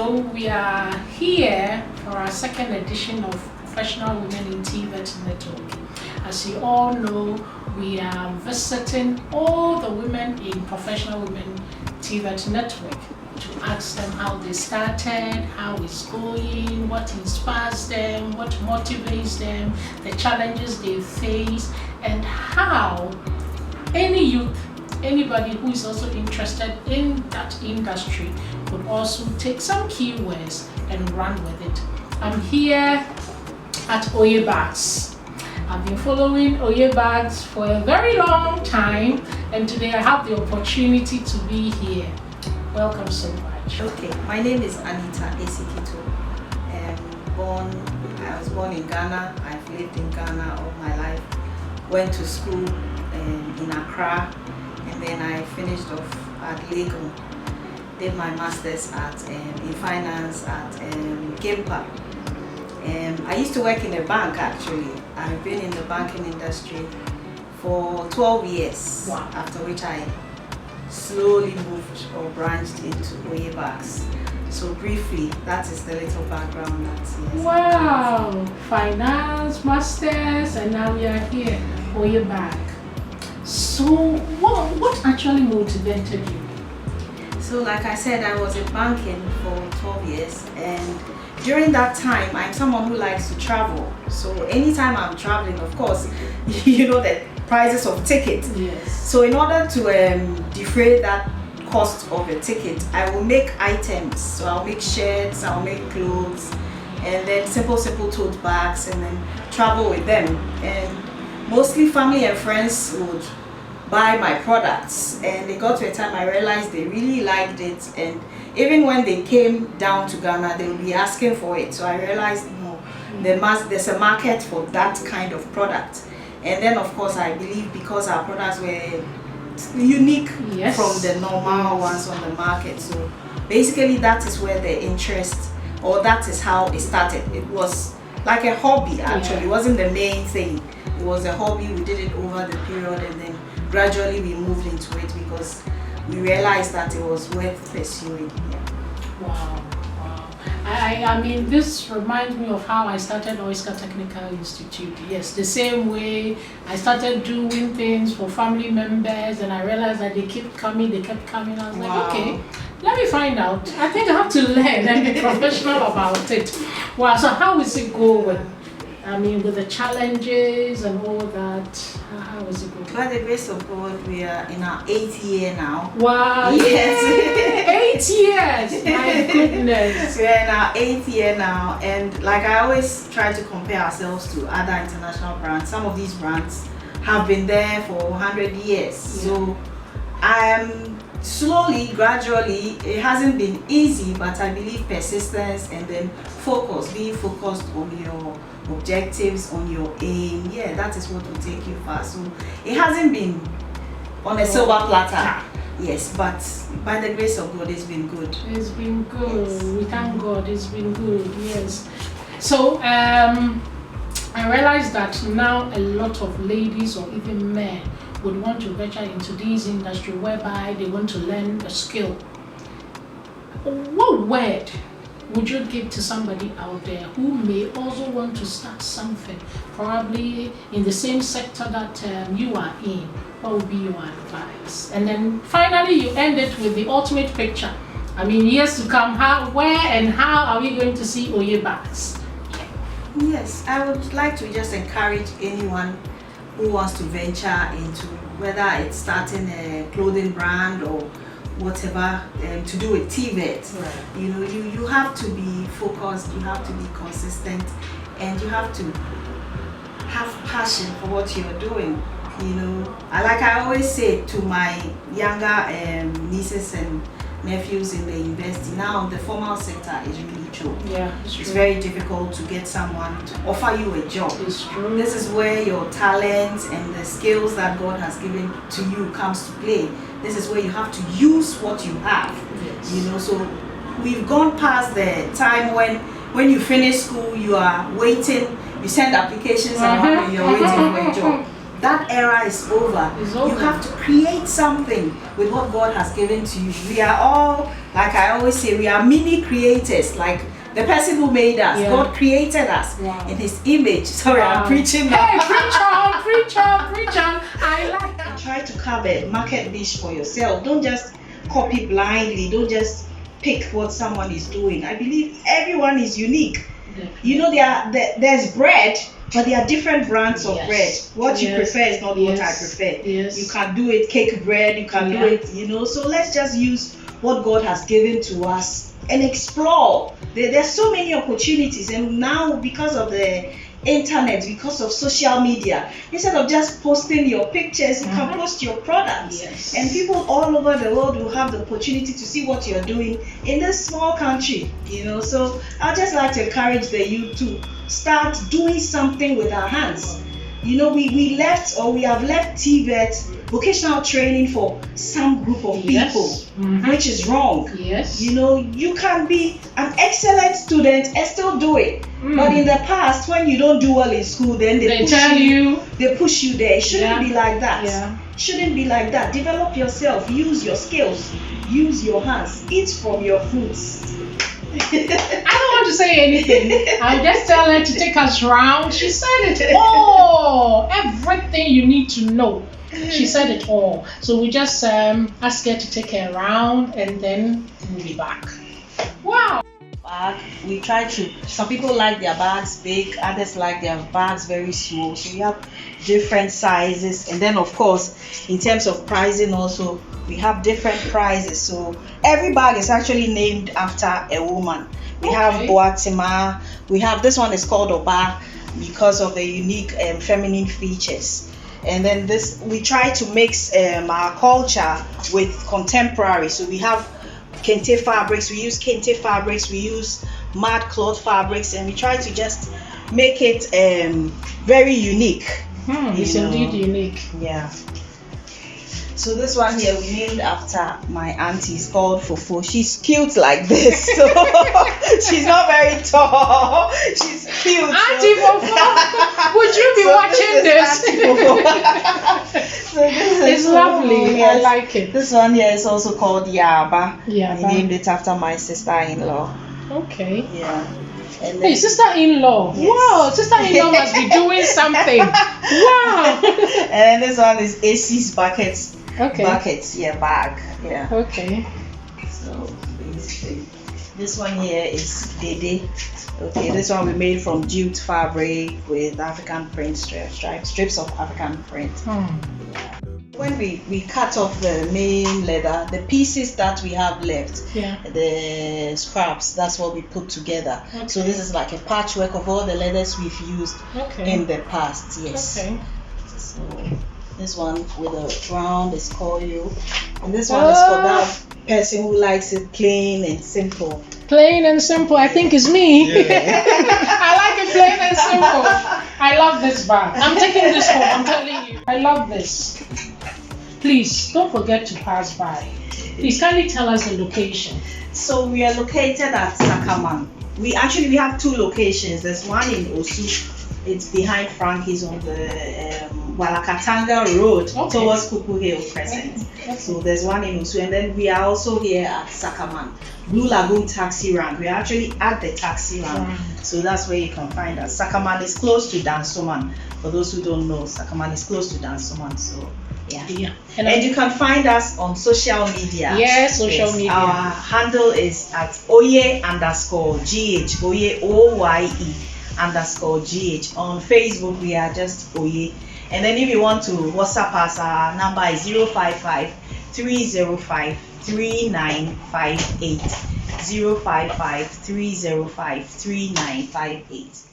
So we are here for our second edition of Professional Women in TVET Network. As you all know, we are visiting all the women in Professional Women TVET Network to ask them how they started, how it's going, what inspires them, what motivates them, the challenges they face, and how any youth, anybody who is also interested in that industry could also take some keywords and run with it. I'm here at Oye Bags. I've been following Oye Bags for a very long time, and today I have the opportunity to be here. Welcome so much. Okay, my name is Anita Esikito. I was born in Ghana. I've lived in Ghana all my life. Went to school in Accra, and then I finished off at Lagos. Did my master's in finance at Gimpa. I used to work in a bank actually. I've been in the banking industry for 12 years. Wow. After which I slowly moved or branched into Oye Bags. So briefly, that is the little background that's yes. Wow! Finance, masters, and now we are here, Oye Bag. So what actually motivated you? So like I said, I was in banking for 12 years, and during that time, I'm someone who likes to travel. So anytime I'm traveling, of course, you know the prices of tickets. Yes. So in order to defray that cost of a ticket, I will make items. So I'll make shirts, I'll make clothes, and then simple tote bags, and then travel with them. And mostly family and friends would buy my products, and they got to a time I realized they really liked it, and even when they came down to Ghana, they would be asking for it. So I realized no, there's a market for that kind of product. And then of course I believe because our products were unique Yes. from the normal ones on the market. So basically that is where the interest, or that is how it started. It was like a hobby actually. Yeah. It wasn't the main thing. It was a hobby. We did it over the period, and then gradually we moved into it because we realized that it was worth pursuing. Yeah. Wow. I mean, this reminds me of how I started Oyster Technical Institute. Yes, the same way I started doing things for family members, and I realized that they kept coming. I was like, Wow. okay, let me find out. I think I have to learn and be professional about it. Wow, so how is it going? I mean, with the challenges and all that, how is it going? By the grace of God, we are in our 8th year now. Wow, Yes. 8 years, my goodness. We're in our 8th year now, and like I always try to compare ourselves to other international brands. Some of these brands have been there for 100 years. So slowly, gradually, it hasn't been easy, but I believe persistence and then being focused on your objectives, on your aim, yeah, that is what will take you far. So it hasn't been on a silver platter, yes, but by the grace of God, it's been good. It's been good. Yes. We thank God. It's been good. Yes. So I realized that now a lot of ladies or even men would want to venture into this industry whereby they want to learn a skill. What word would you give to somebody out there who may also want to start something, probably in the same sector that you are in? What would be your advice? And then finally, you end it with the ultimate picture. I mean, years to come, where and how are we going to see Oye Bags? Yes, I would like to just encourage anyone who wants to venture into, whether it's starting a clothing brand or whatever to do with TVET. Right. You know, you have to be focused, you have to be consistent, and you have to have passion for what you're doing. You know, I always say to my younger nieces and nephews in the university, now the formal sector is really choked. Yeah, It's very difficult to get someone to offer you a job. It's true. This is where your talent and the skills that God has given to you comes to play. This is where you have to use what you have. Yes. You know, so we've gone past the time when you finish school, you are waiting, you send applications around and you're waiting for a job. that era is over. It's over. You have to create something with what God has given to you. We are all, like I always say, we are mini creators. Like the person who made us, Yeah. God created us in His image. Sorry, I'm preaching now. Hey, preach on. I like that. Try to carve a market dish for yourself. Don't just copy blindly. Don't just pick what someone is doing. I believe everyone is unique. You know, there's bread, but there are different brands of bread. What you prefer is not what I prefer. Yes. You can do it cake bread, you can do it, you know. So let's just use what God has given to us and explore. There's so many opportunities, and now because of the internet, because of social media, instead of just posting your pictures, you can post your products. Yes. And people all over the world will have the opportunity to see what you're doing in this small country, you know. So I'd just like to encourage the youth to start doing something with our hands. You know, we have left TVET, vocational training, for some group of people, which is wrong. Yes. You know, you can be an excellent student and still do it. But in the past, when you don't do well in school, then they push you there. It shouldn't be like that. Yeah. It shouldn't be like that. Develop yourself, use your skills, use your hands, eat from your fruits. I don't want to say anything. I'll just tell her to take us round. She said it all. Everything you need to know. She said it all. So we just ask her to take her around, and then we'll be back. Wow. Bag. We try to, some people like their bags big, others like their bags very small. So we have different sizes, and then of course in terms of pricing also we have different prices. So every bag is actually named after a woman. We have Boatima, we have, this one is called Oba because of the unique feminine features. And then this, we try to mix our culture with contemporary. So we have kente fabrics, we use kente fabrics, we use mud cloth fabrics, and we try to just make it very unique. It's indeed unique. Yeah. So this one here we named after my auntie. It's called Fofo. She's cute like this. So she's not very tall. She's cute. Auntie Fofo, would you be watching this? So this It's lovely. Yes. I like it. This one here is also called Yaba. Yaba. We named it after my sister-in-law. Okay. Yeah. And Hey, sister-in-law. Yes. Wow, sister-in-law must be doing something. Wow. And then this one is AC's buckets. Okay. Buckets, bag. Yeah. Okay. So basically, this one here is Dede. Okay, this one we made from jute fabric with African print strips of African print. When we cut off the main leather, the pieces that we have left, the scraps, that's what we put together. Okay. So this is like a patchwork of all the leathers we've used in the past. Yes. Okay. So this one with a round is koyo, and this one is for that person who likes it plain and simple. Plain and simple, I think is me. I like it plain and simple. I love this bag. I'm taking this home, I'm telling you. I love this. Please don't forget to pass by. Please kindly tell us the location. So we are located at Sakaman. We have two locations. There's one in Osu. It's behind Frankie's on the Walakatanga Road towards Kuku Hill Crescent. So there's one in Osu, and then we are also here at Sakaman, Blue Lagoon Taxi Rank. We're actually at the taxi rank, so that's where you can find us. Sakaman is close to Dansoman. For those who don't know, Sakaman is close to Dansoman. So yeah. And you can find us on social media. Yes, social media. Our handle is at Oye_GH, Oye OYE_GH. On Facebook we are just Oye. And then if you want to WhatsApp us, our number is 055 305 3958. 055 305 3958.